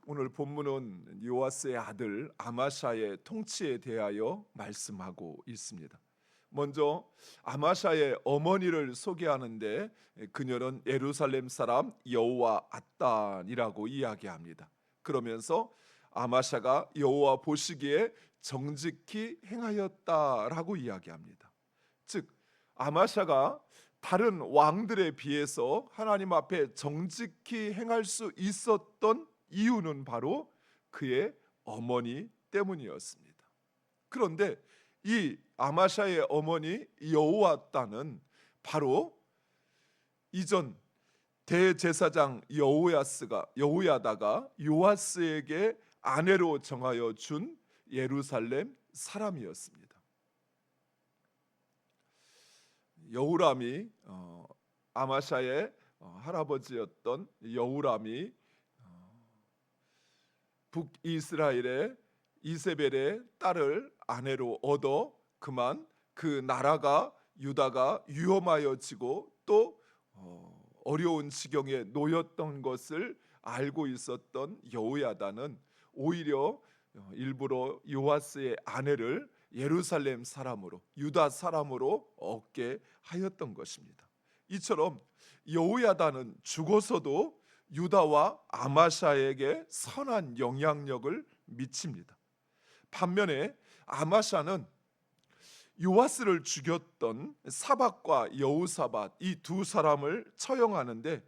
오늘 본문은 요아스의 아들 아마샤의 통치에 대하여 말씀하고 있습니다. 먼저 아마샤의 어머니를 소개하는데 그녀는 예루살렘 사람 여호와 앗단이라고 이야기합니다. 그러면서 아마샤가 여호와 보시기에 정직히 행하였다라고 이야기합니다. 즉 아마샤가 다른 왕들에 비해서 하나님 앞에 정직히 행할 수 있었던 이유는 바로 그의 어머니 때문이었습니다. 그런데 이 아마샤의 어머니 여호와따는 바로 이전 대제사장 여호야다가 요아스에게 아내로 정하여 준 예루살렘 사람이었습니다. 여후람이 아마샤의 할아버지였던 여후람이 북이스라엘의 이세벨의 딸을 아내로 얻어 그만 그 나라가 유다가 위험하여지고 또 어려운 지경에 놓였던 것을 알고 있었던 여호야다는 오히려 일부러 요아스의 아내를 예루살렘 사람으로 유다 사람으로 얻게 하였던 것입니다. 이처럼 여호야다는 죽어서도 유다와 아마샤에게 선한 영향력을 미칩니다. 반면에 아마샤는 요아스를 죽였던 사밧과 여호사밧 이 두 사람을 처형하는데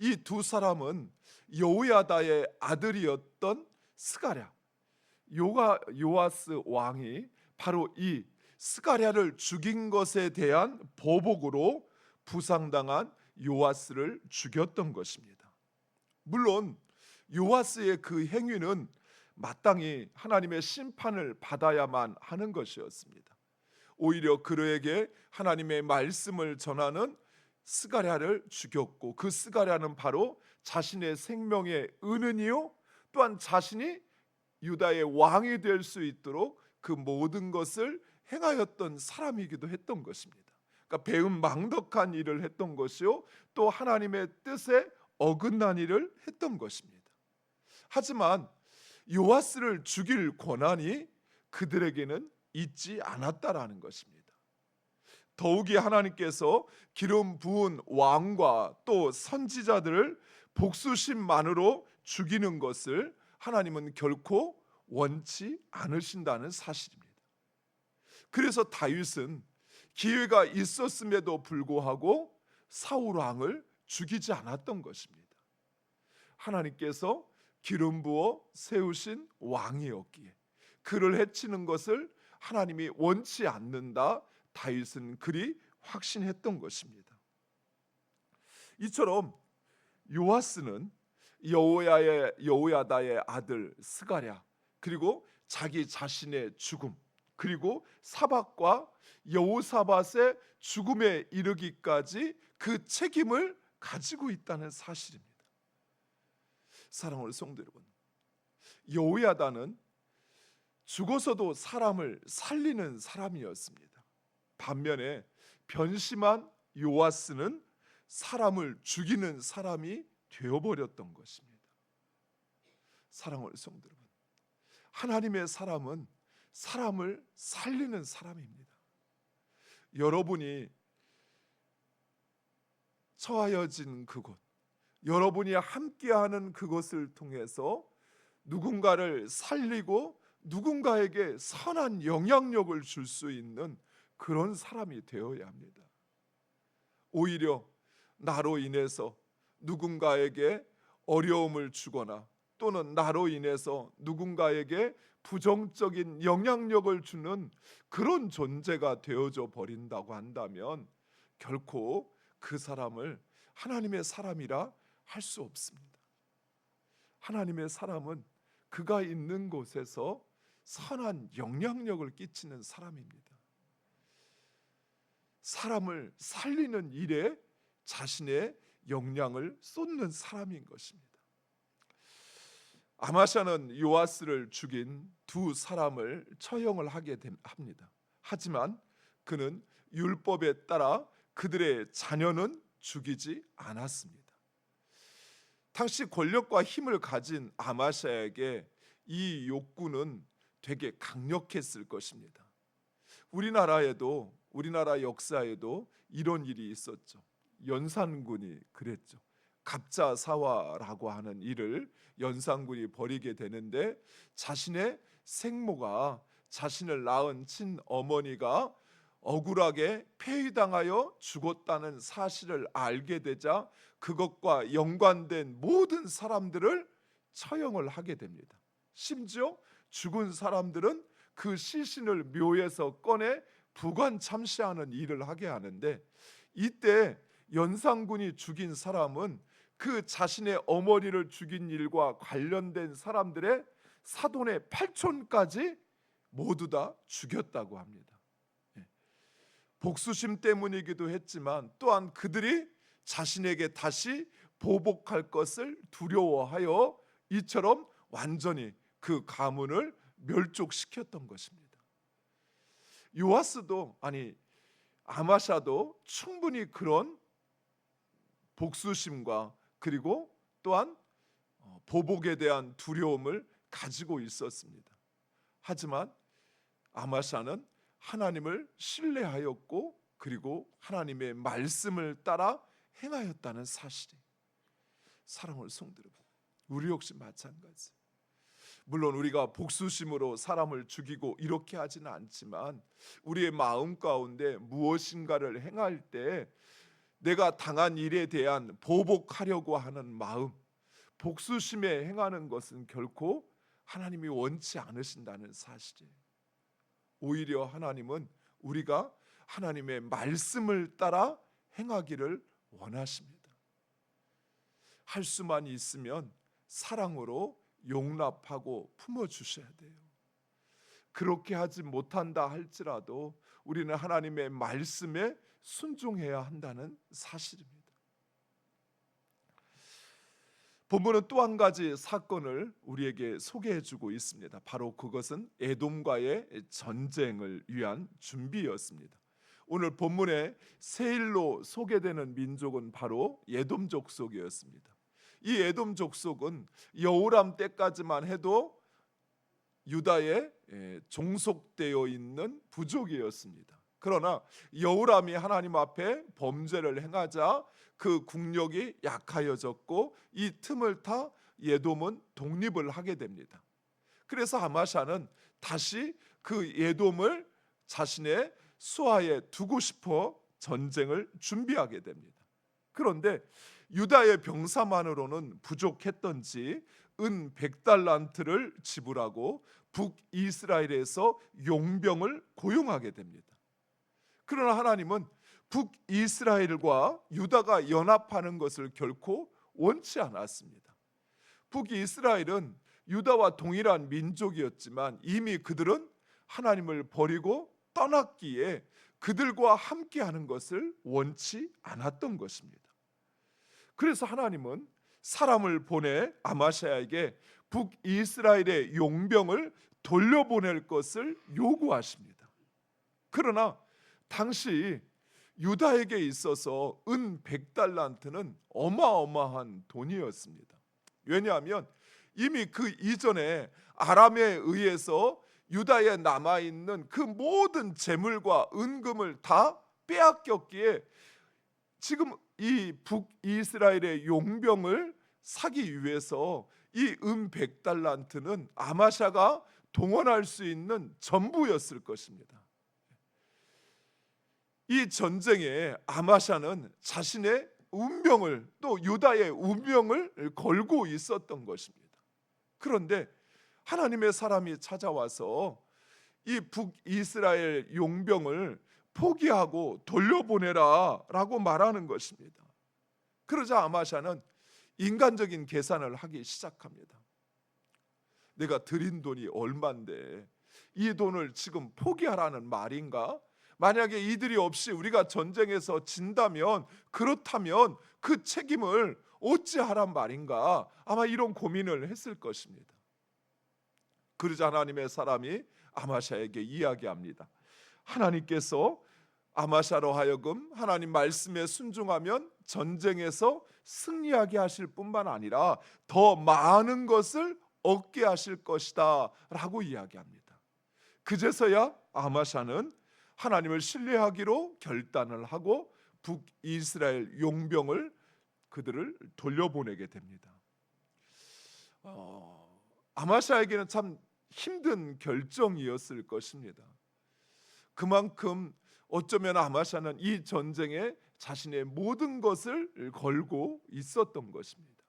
이 두 사람은 여호야다의 아들이었던 스가랴 요아스 왕이 바로 이 스가랴를 죽인 것에 대한 보복으로 부상당한 요아스를 죽였던 것입니다. 물론 요아스의 그 행위는 마땅히 하나님의 심판을 받아야만 하는 것이었습니다. 오히려 그에게 하나님의 말씀을 전하는 스가랴를 죽였고 그 스가랴는 바로 자신의 생명의 은은이요 또한 자신이 유다의 왕이 될 수 있도록 그 모든 것을 행하였던 사람이기도 했던 것입니다. 그러니까 배은망덕한 일을 했던 것이요 또 하나님의 뜻에 어긋난 일을 했던 것입니다. 하지만 요아스를 죽일 권한이 그들에게는 있지 않았다라는 것입니다. 더욱이 하나님께서 기름 부은 왕과 또 선지자들을 복수심만으로 죽이는 것을 하나님은 결코 원치 않으신다는 사실입니다. 그래서 다윗은 기회가 있었음에도 불구하고 사울 왕을 죽이지 않았던 것입니다. 하나님께서 기름 부어 세우신 왕이었기에 그를 해치는 것을 하나님이 원치 않는다. 다윗은 그리 확신했던 것입니다. 이처럼 요아스는 여호야다의 아들 스가랴 그리고 자기 자신의 죽음 그리고 사밧과 여호사밧의 죽음에 이르기까지 그 책임을 가지고 있다는 사실입니다. 사랑하는 성도 여러분, 여호야다는 죽어서도 사람을 살리는 사람이었습니다. 반면에 변심한 요아스는 사람을 죽이는 사람이 되어버렸던 것입니다. 사랑하는 성도 여러분, 하나님의 사람은 사람을 살리는 사람입니다. 여러분이 처하여진 그곳, 여러분이 함께하는 그것을 통해서 누군가를 살리고 누군가에게 선한 영향력을 줄 수 있는 그런 사람이 되어야 합니다. 오히려 나로 인해서 누군가에게 어려움을 주거나 또는 나로 인해서 누군가에게 부정적인 영향력을 주는 그런 존재가 되어져 버린다고 한다면 결코 그 사람을 하나님의 사람이라 할 수 없습니다. 하나님의 사람은 그가 있는 곳에서 선한 영향력을 끼치는 사람입니다. 사람을 살리는 일에 자신의 역량을 쏟는 사람인 것입니다. 아마샤는 요아스를 죽인 두 사람을 처형을 하게 합니다. 하지만 그는 율법에 따라 그들의 자녀는 죽이지 않았습니다. 당시 권력과 힘을 가진 아마샤에게 이 욕구는 되게 강력했을 것입니다. 우리나라 역사에도 이런 일이 있었죠. 연산군이 그랬죠. 갑자사화라고 하는 일을 연산군이 벌이게 되는데, 자신의 생모가, 자신을 낳은 친어머니가 억울하게 폐위당하여 죽었다는 사실을 알게 되자 그것과 연관된 모든 사람들을 처형을 하게 됩니다. 심지어 죽은 사람들은 그 시신을 묘에서 꺼내 부관 참시하는 일을 하게 하는데, 이때 연산군이 죽인 사람은 그 자신의 어머니를 죽인 일과 관련된 사람들의 사돈의 8촌까지 모두 다 죽였다고 합니다. 복수심 때문이기도 했지만, 또한 그들이 자신에게 다시 보복할 것을 두려워하여 이처럼 완전히 그 가문을 멸족시켰던 것입니다. 요아스도, 아마샤도 충분히 그런 복수심과 그리고 또한 보복에 대한 두려움을 가지고 있었습니다. 하지만 아마샤는 하나님을 신뢰하였고, 그리고 하나님의 말씀을 따라 행하였다는 사실이, 사랑하는 성도 여러분, 우리 역시 마찬가지. 물론 우리가 복수심으로 사람을 죽이고 이렇게 하지는 않지만, 우리의 마음 가운데 무엇인가를 행할 때 내가 당한 일에 대한 보복하려고 하는 마음, 복수심에 행하는 것은 결코 하나님이 원치 않으신다는 사실이에요. 오히려 하나님은 우리가 하나님의 말씀을 따라 행하기를 원하십니다. 할 수만 있으면 사랑으로 용납하고 품어주셔야 돼요. 그렇게 하지 못한다 할지라도 우리는 하나님의 말씀에 순종해야 한다는 사실입니다. 본문은 또 한 가지 사건을 우리에게 소개해주고 있습니다. 바로 그것은 에돔과의 전쟁을 위한 준비였습니다. 오늘 본문에 세일로 소개되는 민족은 바로 에돔 족속이었습니다. 이 에돔 족속은 여호람 때까지만 해도 유다에 종속되어 있는 부족이었습니다. 그러나 여호람이 하나님 앞에 범죄를 행하자 그 국력이 약하여졌고, 이 틈을 타 에돔은 독립을 하게 됩니다. 그래서 아마샤는 다시 그 에돔을 자신의 수하에 두고 싶어 전쟁을 준비하게 됩니다. 그런데 유다의 병사만으로는 부족했던지 은 100달란트를 지불하고 북이스라엘에서 용병을 고용하게 됩니다. 그러나 하나님은 북이스라엘과 유다가 연합하는 것을 결코 원치 않았습니다. 북이스라엘은 유다와 동일한 민족이었지만 이미 그들은 하나님을 버리고 떠났기에 그들과 함께하는 것을 원치 않았던 것입니다. 그래서 하나님은 사람을 보내 아마샤에게 북이스라엘의 용병을 돌려보낼 것을 요구하십니다. 그러나 당시 유다에게 있어서 은 100달란트는 어마어마한 돈이었습니다. 왜냐하면 이미 그 이전에 아람에 의해서 유다에 남아있는 그 모든 재물과 은금을 다 빼앗겼기에 지금 이 북이스라엘의 용병을 사기 위해서 이 은 100달란트는 아마샤가 동원할 수 있는 전부였을 것입니다. 이 전쟁에 아마샤는 자신의 운명을, 또 유다의 운명을 걸고 있었던 것입니다. 그런데 하나님의 사람이 찾아와서 이 북이스라엘 용병을 포기하고 돌려보내라 라고 말하는 것입니다. 그러자 아마샤는 인간적인 계산을 하기 시작합니다. 내가 드린 돈이 얼만데 이 돈을 지금 포기하라는 말인가? 만약에 이들이 없이 우리가 전쟁에서 진다면, 그렇다면 그 책임을 어찌하란 말인가? 아마 이런 고민을 했을 것입니다. 그러자 하나님의 사람이 아마샤에게 이야기합니다. 하나님께서 아마샤로 하여금 하나님 말씀에 순종하면 전쟁에서 승리하게 하실 뿐만 아니라 더 많은 것을 얻게 하실 것이다 라고 이야기합니다. 그제서야 아마샤는 하나님을 신뢰하기로 결단을 하고 북이스라엘 용병을 그들을 돌려보내게 됩니다. 아마샤에게는 참 힘든 결정이었을 것입니다. 그만큼 어쩌면 아마샤는 이 전쟁에 자신의 모든 것을 걸고 있었던 것입니다.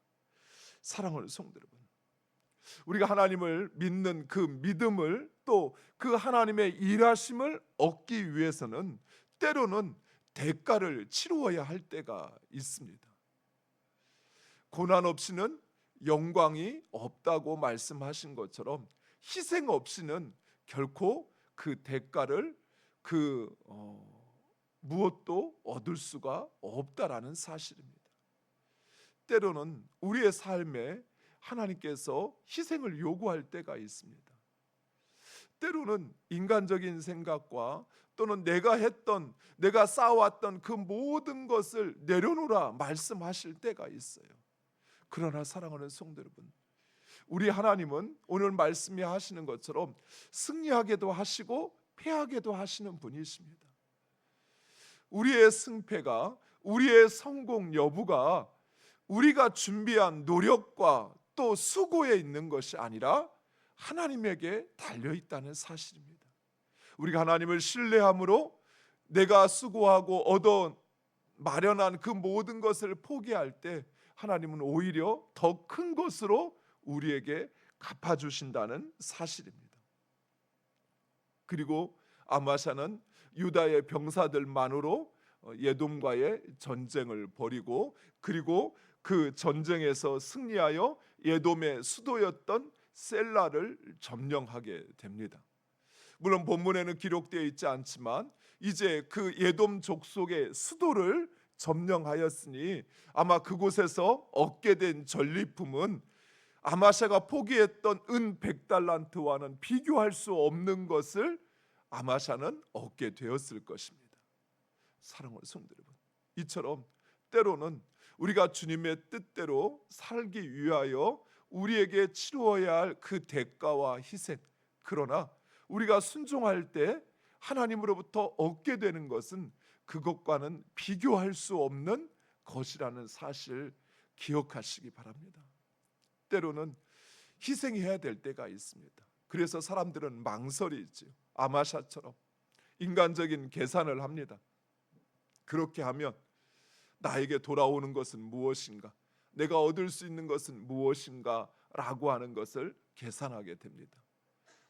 사랑하는 성도 여러분, 우리가 하나님을 믿는 그 믿음을 또 그 하나님의 일하심을 얻기 위해서는 때로는 대가를 치루어야 할 때가 있습니다. 고난 없이는 영광이 없다고 말씀하신 것처럼 희생 없이는 결코 그 대가를 무엇도 얻을 수가 없다라는 사실입니다. 때로는 우리의 삶에 하나님께서 희생을 요구할 때가 있습니다. 때로는 인간적인 생각과 또는 내가 쌓아왔던 그 모든 것을 내려놓으라 말씀하실 때가 있어요. 그러나 사랑하는 성도 여러분, 우리 하나님은 오늘 말씀이 하시는 것처럼 승리하게도 하시고 패하게도 하시는 분이십니다. 우리의 승패가, 우리의 성공 여부가 우리가 준비한 노력과 또 수고에 있는 것이 아니라 하나님에게 달려있다는 사실입니다. 우리가 하나님을 신뢰함으로 내가 수고하고 얻어 마련한 그 모든 것을 포기할 때 하나님은 오히려 더 큰 것으로 우리에게 갚아주신다는 사실입니다. 그리고 아마샤는 유다의 병사들만으로 예돔과의 전쟁을 벌이고 그리고 그 전쟁에서 승리하여 예돔의 수도였던 셀라를 점령하게 됩니다. 물론 본문에는 기록되어 있지 않지만 이제 그 예돔 족속의 수도를 점령하였으니 아마 그곳에서 얻게 된 전리품은 아마샤가 포기했던 은 100달란트와는 비교할 수 없는 것을 아마샤는 얻게 되었을 것입니다. 사랑하는 성도 여러분, 이처럼 때로는 우리가 주님의 뜻대로 살기 위하여 우리에게 치루어야 할 그 대가와 희생, 그러나 우리가 순종할 때 하나님으로부터 얻게 되는 것은 그것과는 비교할 수 없는 것이라는 사실 기억하시기 바랍니다. 때로는 희생해야 될 때가 있습니다. 그래서 사람들은 망설이지요. 아마샤처럼 인간적인 계산을 합니다. 그렇게 하면 나에게 돌아오는 것은 무엇인가? 내가 얻을 수 있는 것은 무엇인가? 라고 하는 것을 계산하게 됩니다.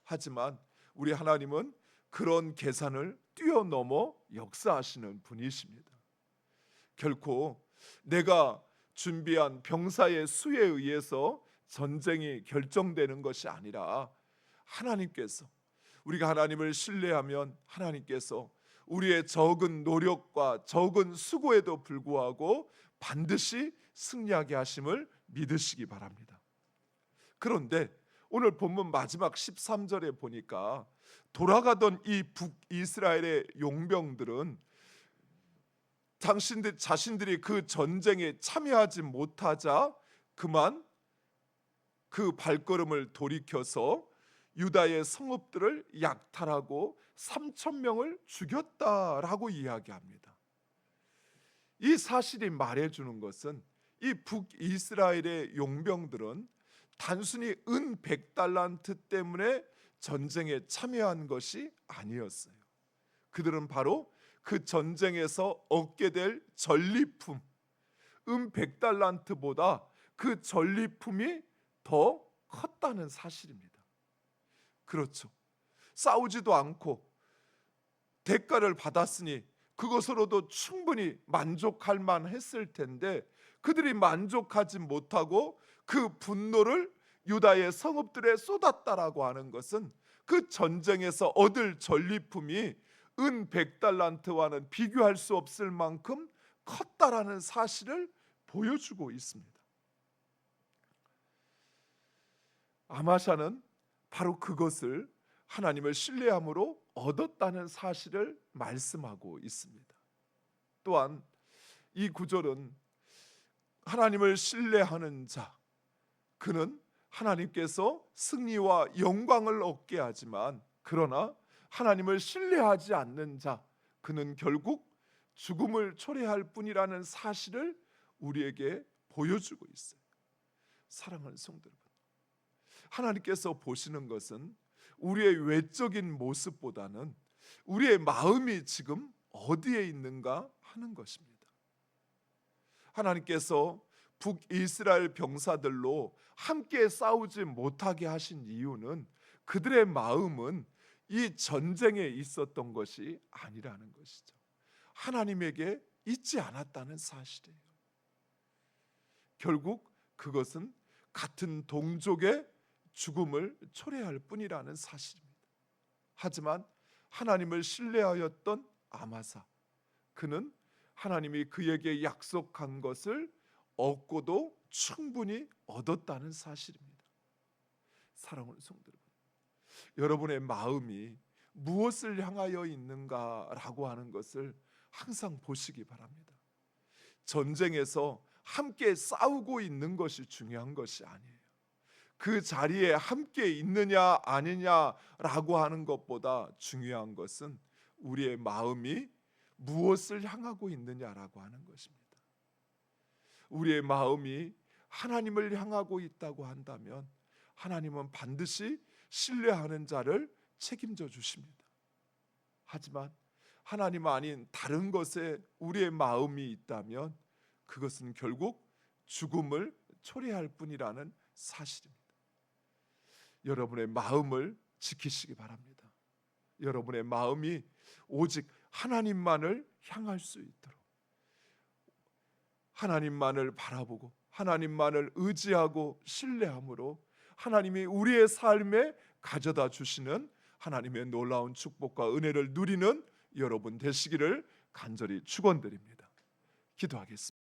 하지만 우리 하나님은 그런 계산을 뛰어넘어 역사하시는 분이십니다. 결코 내가 준비한 병사의 수에 의해서 전쟁이 결정되는 것이 아니라 하나님께서, 우리가 하나님을 신뢰하면 하나님께서 우리의 적은 노력과 적은 수고에도 불구하고 반드시 승리하게 하심을 믿으시기 바랍니다. 그런데 오늘 본문 마지막 13절에 보니까 돌아가던 이 북이스라엘의 용병들은 자신들이 그 전쟁에 참여하지 못하자 그만 그 발걸음을 돌이켜서 유다의 성읍들을 약탈하고 3,000명을 죽였다라고 이야기합니다. 이 사실이 말해주는 것은 이 북이스라엘의 용병들은 단순히 은 100달란트 때문에 전쟁에 참여한 것이 아니었어요. 그들은 바로 그 전쟁에서 얻게 될 전리품, 은 100달란트보다 그 전리품이 더 컸다는 사실입니다. 그렇죠. 싸우지도 않고 대가를 받았으니 그것으로도 충분히 만족할 만했을 텐데 그들이 만족하지 못하고 그 분노를 유다의 성읍들에 쏟았다라고 하는 것은 그 전쟁에서 얻을 전리품이 은 100달란트와는 비교할 수 없을 만큼 컸다라는 사실을 보여주고 있습니다. 아마샤는 바로 그것을 하나님을 신뢰함으로 얻었다는 사실을 말씀하고 있습니다. 또한 이 구절은 하나님을 신뢰하는 자, 그는 하나님께서 승리와 영광을 얻게 하지만, 그러나 하나님을 신뢰하지 않는 자, 그는 결국 죽음을 초래할 뿐이라는 사실을 우리에게 보여주고 있어요. 사랑하는 성도 여러분, 하나님께서 보시는 것은 우리의 외적인 모습보다는 우리의 마음이 지금 어디에 있는가 하는 것입니다. 하나님께서 북이스라엘 병사들로 함께 싸우지 못하게 하신 이유는 그들의 마음은 이 전쟁에 있었던 것이 아니라는 것이죠. 하나님에게 있지 않았다는 사실이에요. 결국 그것은 같은 동족의 죽음을 초래할 뿐이라는 사실입니다. 하지만 하나님을 신뢰하였던 아마사, 그는 하나님이 그에게 약속한 것을 얻고도 충분히 얻었다는 사실입니다. 사랑하는 성도 여러분, 여러분의 마음이 무엇을 향하여 있는가라고 하는 것을 항상 보시기 바랍니다. 전쟁에서 함께 싸우고 있는 것이 중요한 것이 아니에요. 그 자리에 함께 있느냐 아니냐라고 하는 것보다 중요한 것은 우리의 마음이 무엇을 향하고 있느냐라고 하는 것입니다. 우리의 마음이 하나님을 향하고 있다고 한다면 하나님은 반드시 신뢰하는 자를 책임져 주십니다. 하지만 하나님 아닌 다른 것에 우리의 마음이 있다면 그것은 결국 죽음을 초래할 뿐이라는 사실입니다. 여러분의 마음을 지키시기 바랍니다. 여러분의 마음이 오직 하나님만을 향할 수 있도록, 하나님만을 바라보고 하나님만을 의지하고 신뢰함으로 하나님이 우리의 삶에 가져다 주시는 하나님의 놀라운 축복과 은혜를 누리는 여러분 되시기를 간절히 축원드립니다. 기도하겠습니다.